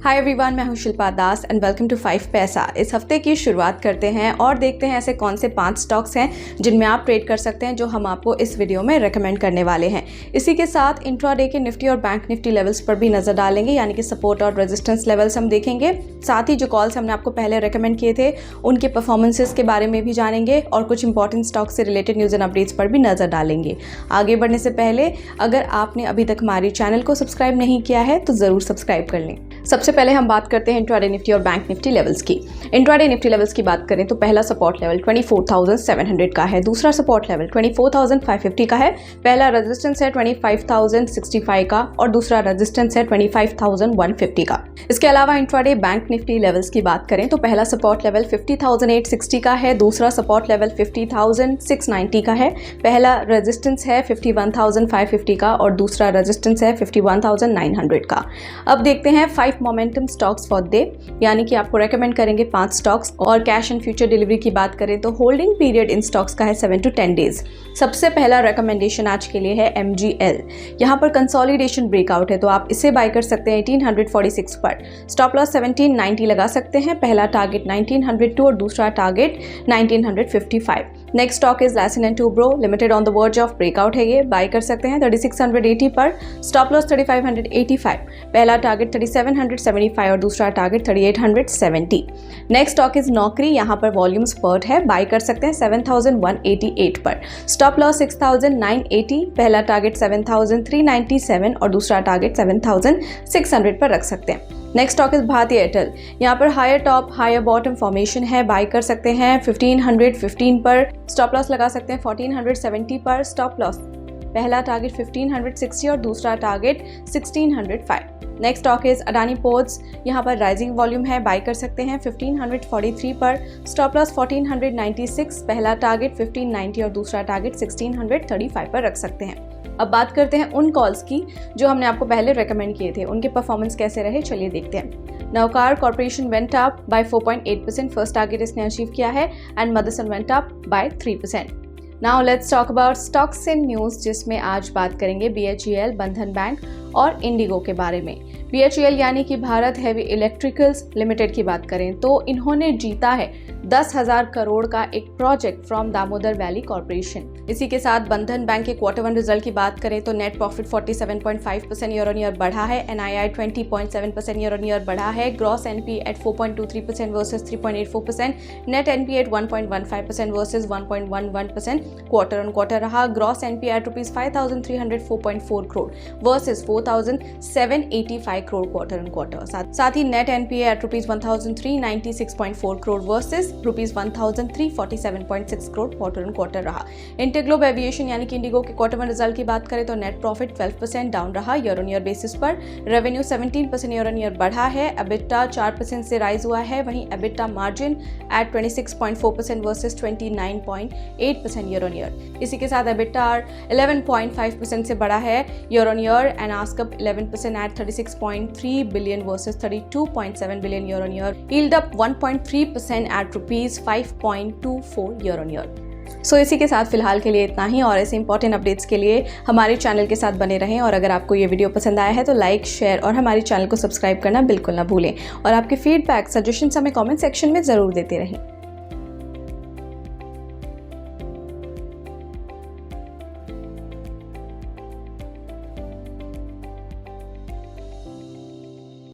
Hi everyone, मैं हूं शिल्पा दास and welcome to 5 पैसा। इस हफ्ते की शुरुआत करते हैं और देखते हैं ऐसे कौन से 5 स्टॉक्स हैं जिनमें आप ट्रेड कर सकते हैं, जो हम आपको इस वीडियो में रेकमेंड करने वाले हैं। इसी के साथ इंट्राडे के निफ्टी और बैंक निफ्टी लेवल्स पर भी नजर डालेंगे, यानी कि सपोर्ट और रेजिस्टेंस लेवल्स हम देखेंगे। साथ ही जो कॉल्स हमने आपको पहले रेकमेंड किए थे उनके परफॉर्मेंसेस के बारे में भी जानेंगे और कुछ इंपॉर्टेंट स्टॉक से रिलेटेड न्यूज़ एंड अपडेट्स पर भी नजर डालेंगे। आगे बढ़ने से पहले अगर आपने अभी तक हमारे चैनल को सब्सक्राइब नहीं किया है तो ज़रूर सब्सक्राइब कर लें। सबसे पहले हम बात करते हैं इंट्राडे निफ्टी और बैंक निफ्टी लेवल्स की। इंट्राडे निफ्टी लेवल्स की बात करें तो पहला सपोर्ट लेवल 24,700 का है, दूसरा सपोर्ट लेवल 24,550 का है, पहला रेजिस्टेंस है 25,065 का और दूसरा रेजिस्टेंस है 25,150 का। इसके अलावा इंट्राडे बैंक निफ्टी लेवल्स की बात करें तो पहला सपोर्ट लेवल 50,860 का है, दूसरा सपोर्ट लेवल 50,690 का है, पहला रेजिस्टेंस है 51,550 का और दूसरा रेजिस्टेंस है 51,900 का। अब देखते हैं 5 मोमेंटम स्टॉक्स फॉर डे, यानी कि आपको रेकमेंड करेंगे 5 स्टॉक्स। और कैश एंड फ्यूचर डिलीवरी की बात करें तो होल्डिंग पीरियड इन स्टॉक्स का है 7 to 10 डेज। सबसे पहला रेकमेंडेशन आज के लिए है MGL। यहाँ पर कंसोलिडेशन ब्रेकआउट है तो आप इसे बाय कर सकते हैं 1846 पर। स्टॉप लॉस 1790 लगा सकते हैं, पहला टारगेट 1902 और दूसरा target 1955। Next stock is lesson and Toubro limited, on the verge of breakout है, ये बाय कर सकते हैं 3680 पर। स्टॉप लॉस 3585, पहला टारगेट 3775 और दूसरा टारगेट 3870। नेक्स्ट स्टॉक इज नौकरी, यहाँ पर वॉल्यूम स्पर्ट है, बाय कर सकते हैं 7188 पर। स्टॉप लॉस 6980, पहला टारगेट 7397 और दूसरा टारगेट 7600 पर रख सकते हैं। Next stock is Bharti Airtel, यहाँ पर higher top higher bottom formation है, बाय कर सकते हैं 1515 पर। स्टॉप लॉस लगा सकते हैं 1470 पर। स्टॉप लॉस पहला टारगेट 1560 और दूसरा target 1605। Next stock is Adani ports, यहाँ पर राइजिंग वॉल्यूम है, बाय कर सकते हैं 1543 पर। स्टॉप लॉस 1496, पहला टारगेट 1590 और दूसरा टारगेट 1635 पर रख सकते हैं। अब बात करते हैं उन कॉल्स की जो हमने आपको पहले रेकमेंड किए थे, उनके परफॉर्मेंस कैसे रहे, चलिए देखते हैं। Navkar corporation went up by 4.8%, first target इसने अचीव किया है, and Motherson went up by 3%। Now let's talk about stocks in news, जिसमें आज बात करेंगे BHEL, बंधन बैंक और इंडिगो के बारे में। BHEL यानी कि भारत हेवी इलेक्ट्रिकल्स लिमिटेड की बात करें तो इन्होंने जीता है 10,000 करोड़ का एक project from Damodar valley corporation. इसी के साथ बंधन बैंक के Q1 रिजल्ट की बात करें तो net profit 47.5% year on year बढ़ा है, NII 20.7% ईयर ऑन ईयर बढ़ा है, gross NPA at 4.23% versus 3.84%, net NPA at 1.15% versus 1.11% quarter on quarter रहा, gross NPA at ₹5,304.4 crore versus 4,785 crore quarter on quarter. साथ ही net NPA at ₹1,396.4 crore versus ₹1,347.6 crore quarter on quarter रहा। इंटरग्लोब एविएशन यानी कि इंडिगो के Q1 रिजल्ट की बात करें तो नेट प्रॉफिट 12% डाउन रहा ईयर ऑन ईयर बेसिस पर, रेवेन्यू 17% ईयर ऑन ईयर बढ़ा है, एबिटा 4% से राइज हुआ है, वहीं EBITDA margin at 26.4% versus 29.8% year on year. इसी के साथ एबिटा 11.5% से बढ़ा है year on year, and ASK up 11% at 36.3 billion versus 32.7 billion year on year, yield up 1.3% at ₹5.24 year on year. So इसी के साथ फिलहाल के लिए इतना ही, और ऐसे इंपॉर्टेंट अपडेट्स के लिए हमारे चैनल के साथ बने रहें। और अगर आपको ये वीडियो पसंद आया है तो लाइक, शेयर और हमारे चैनल को सब्सक्राइब करना बिल्कुल ना भूलें। और आपके फीडबैक, सजेशंस हमें कमेंट सेक्शन में ज़रूर देते रहें।